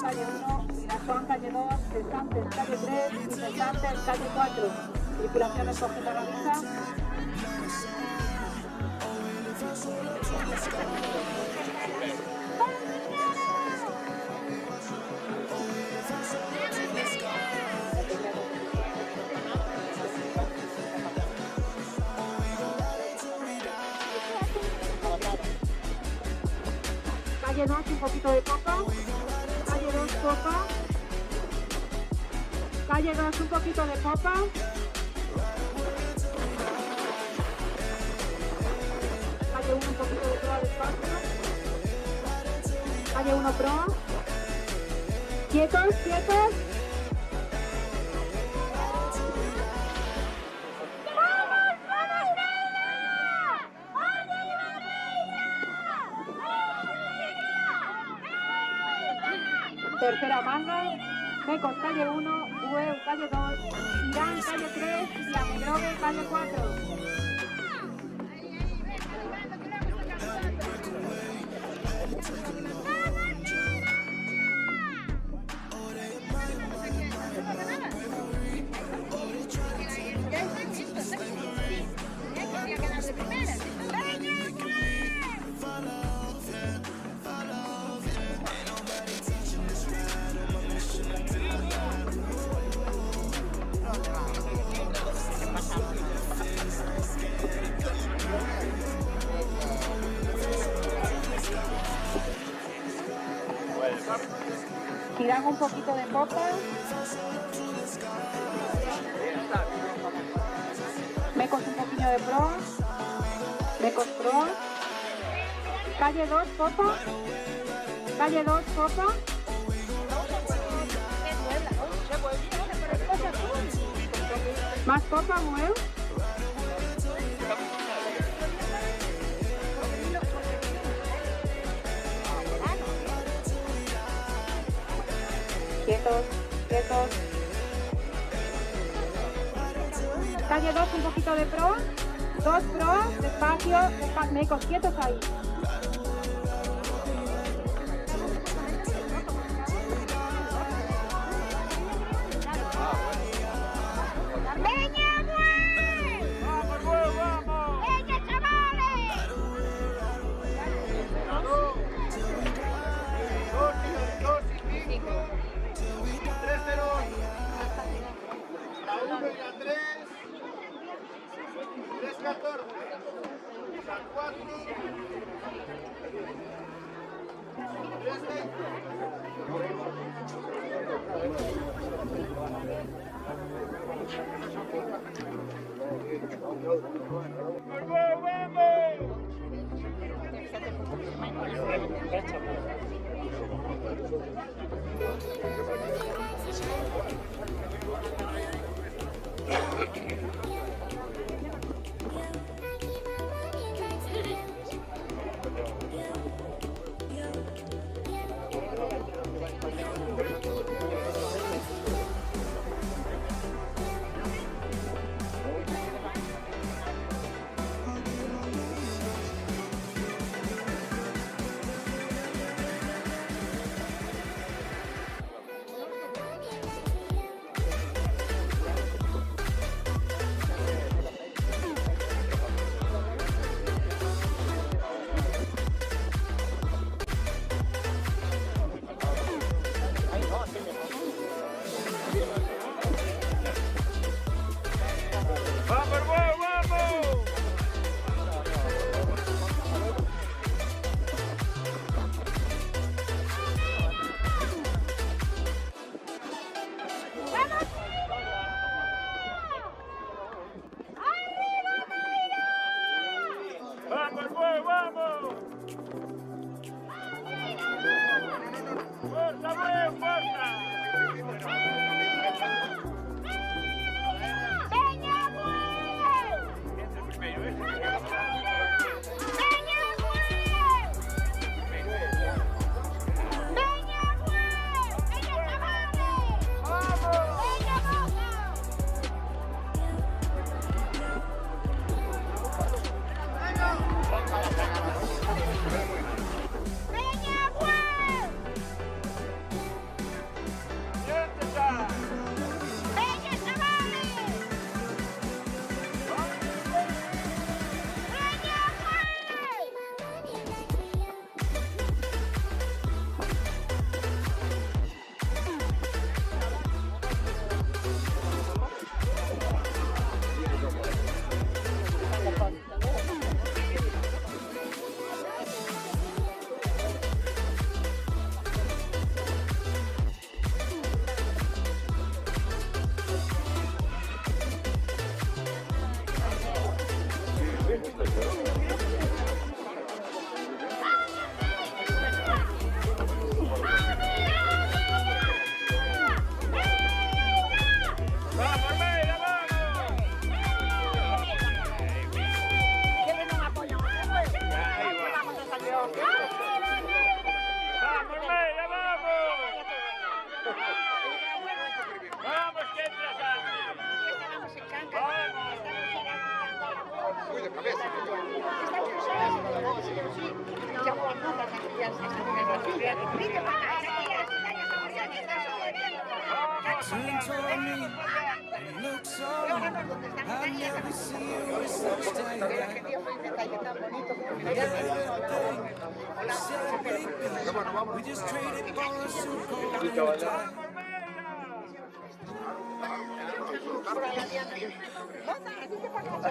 Calle 1, Mirasón, calle 2, Cesantes, calle 3 y Cesantes, calle 4. Tripulación escoge la camisa. Calle 2, un poquito de popa. Calle 2, popa. Calle 2, un poquito de popa. Calle 1, un poquito de proa despacio. Calle 1, proa. Quietos, quietos. Tercera manga, Mecos calle 1, Bueu calle 2, Irán calle 3 y Amedrogue calle 4. Giramos un poquito de popa. Mecos un poquillo de proa. Mecos proa. Calle 2, popa. Calle 2, popa. Más popa, Bueu. Quietos, quietos. Calle 2, un poquito de proa. 2 proa, despacio, Mecos, quietos ahí.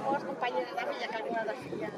Somos compañeros de la filla, que alguna de las fillas.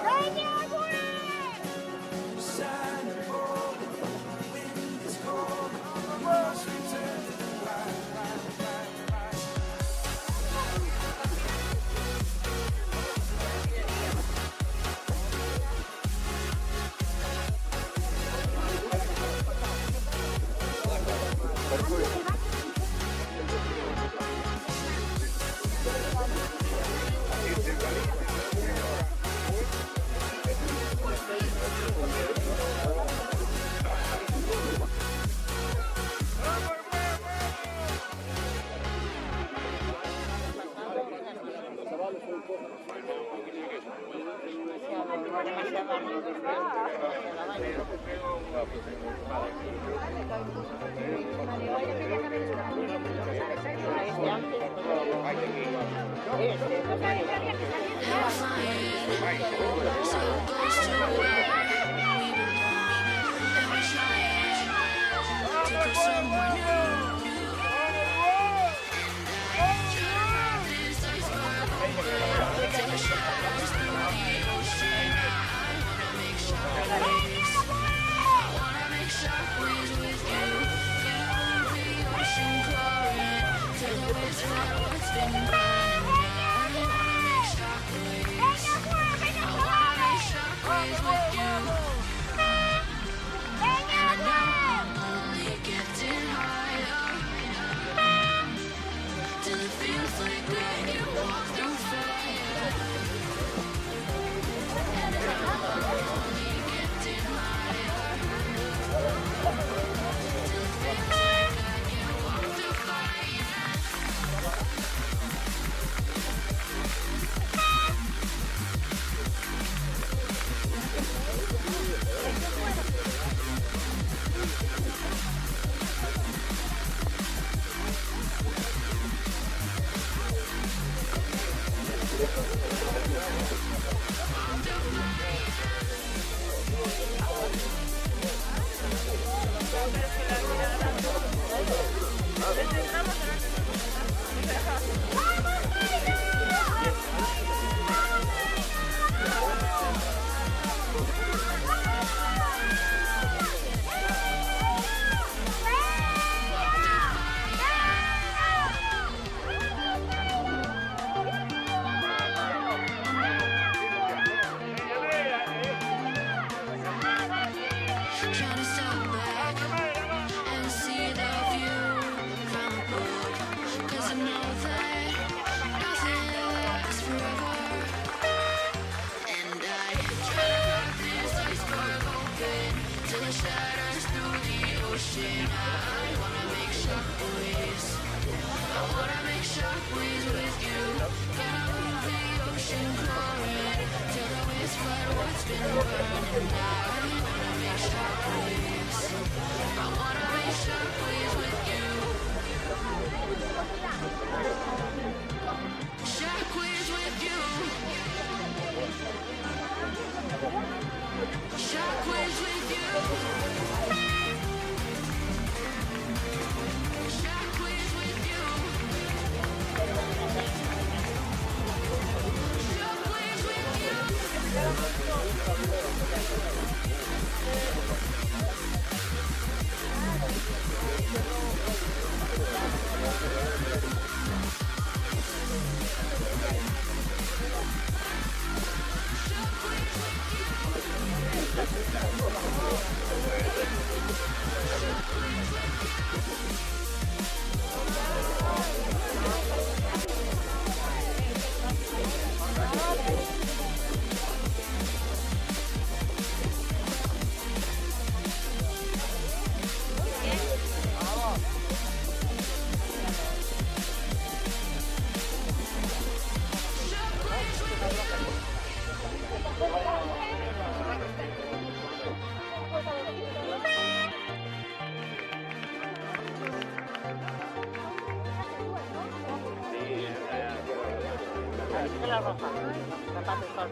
Venga,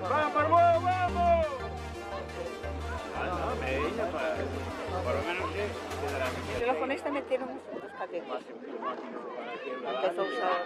¡Vamos, vamos! Ah, no, Medellín, por lo menos sí. Los japoneses metieron unos paquetes. Empezó a usar.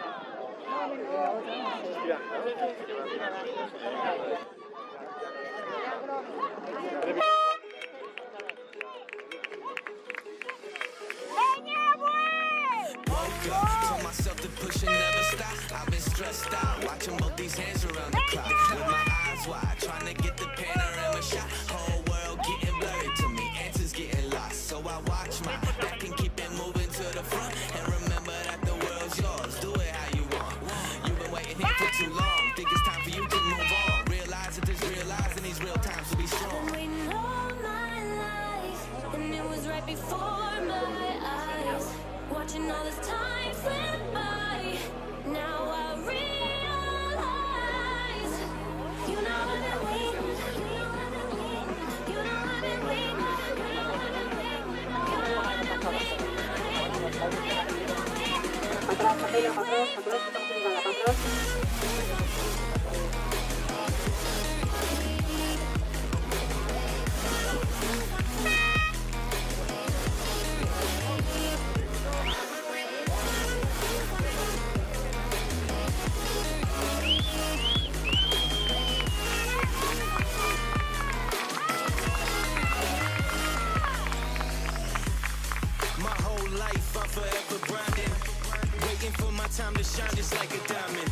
Told myself to push and never stop. I've been stressed out, watching both these hands around the clock. With my eyes wide, trying to get the panorama shot. Whole world getting blurry to me, answers getting lost. So I watch my back and keep it moving to the front. And remember that the world's yours, do it how you want. You've been waiting here for too long, think it's time for you to move on. Realize that there's realizing these real times will be strong. I've been waiting all my life, and it was right before my eyes. Watching all this time slip by, now I realize. You know I've been waiting, you know I've been waiting, you know I've been waiting, you know I've been waiting, you know I've been waiting, Atrás, Pamela, atrás. My whole life I'm forever grinding, waiting for my time to shine just like a diamond.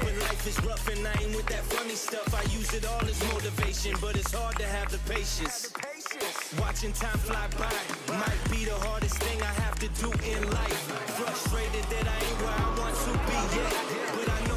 When life is rough and I ain't with that funny stuff, I use it all as motivation, but it's hard to have the patience. Watching time fly by might be the hardest thing I have to do in life. Frustrated that I ain't where I want to be yet.